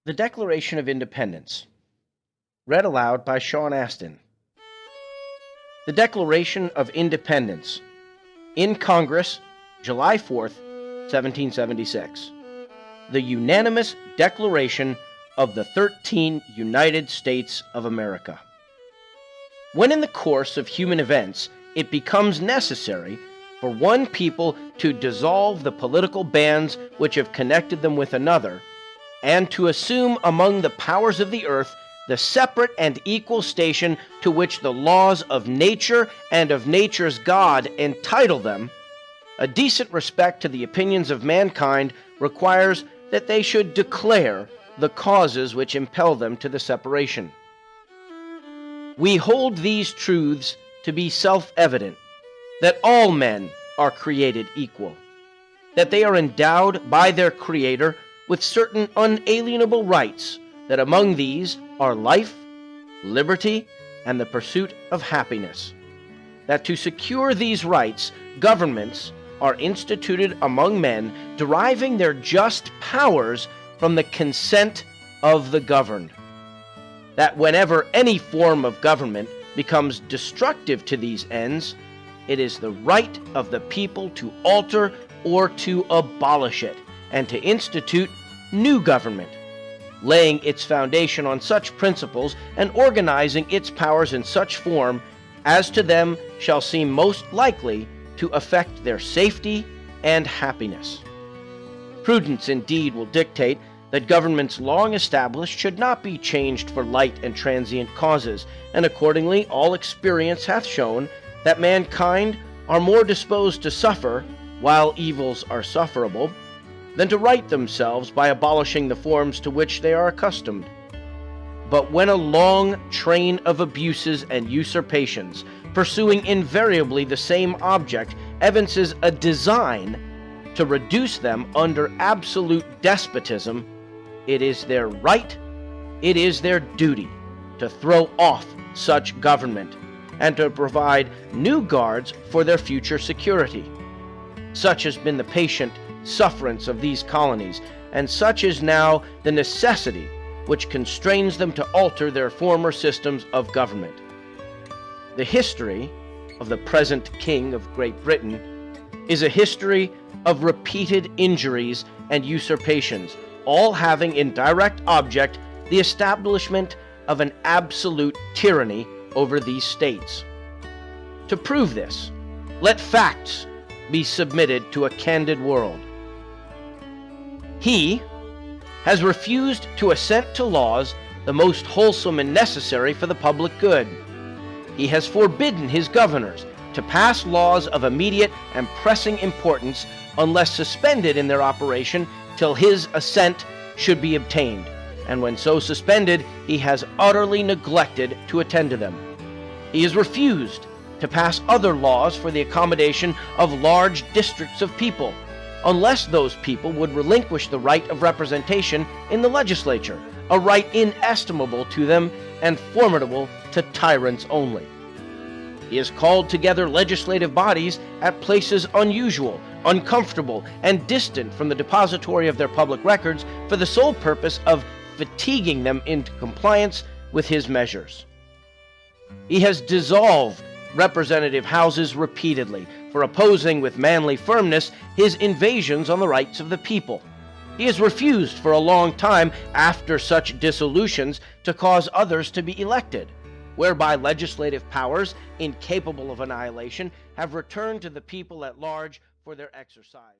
The Declaration of Independence, read aloud by Sean Astin. The Declaration of Independence, in Congress, July 4th, 1776. The unanimous Declaration of the 13 United States of America. When in the course of human events it becomes necessary for one people to dissolve the political bands which have connected them with another, and to assume among the powers of the earth the separate and equal station to which the laws of nature and of nature's God entitle them, a decent respect to the opinions of mankind requires that they should declare the causes which impel them to the separation. We hold these truths to be self-evident, that all men are created equal, that they are endowed by their Creator with certain unalienable rights, that among these are life, liberty, and the pursuit of happiness, that to secure these rights, governments are instituted among men, deriving their just powers from the consent of the governed, that whenever any form of government becomes destructive to these ends, it is the right of the people to alter or to abolish it, and to institute new government, laying its foundation on such principles and organizing its powers in such form as to them shall seem most likely to affect their safety and happiness. Prudence indeed will dictate that governments long established should not be changed for light and transient causes, and accordingly all experience hath shown that mankind are more disposed to suffer, while evils are sufferable, than to right themselves by abolishing the forms to which they are accustomed. But when a long train of abuses and usurpations, pursuing invariably the same object, evinces a design to reduce them under absolute despotism, it is their right, it is their duty to throw off such government and to provide new guards for their future security. Such has been the patient sufferance of these colonies, and such is now the necessity which constrains them to alter their former systems of government. The history of the present King of Great Britain is a history of repeated injuries and usurpations, all having in direct object the establishment of an absolute tyranny over these states. To prove this, let facts be submitted to a candid world. He has refused to assent to laws the most wholesome and necessary for the public good. He has forbidden his governors to pass laws of immediate and pressing importance unless suspended in their operation till his assent should be obtained, and when so suspended, he has utterly neglected to attend to them. He has refused to pass other laws for the accommodation of large districts of people, unless those people would relinquish the right of representation in the legislature, a right inestimable to them and formidable to tyrants only. He has called together legislative bodies at places unusual, uncomfortable, and distant from the depository of their public records for the sole purpose of fatiguing them into compliance with his measures. He has dissolved representative houses repeatedly for opposing with manly firmness his invasions on the rights of the people. He has refused for a long time after such dissolutions to cause others to be elected, whereby legislative powers, incapable of annihilation, have returned to the people at large for their exercise.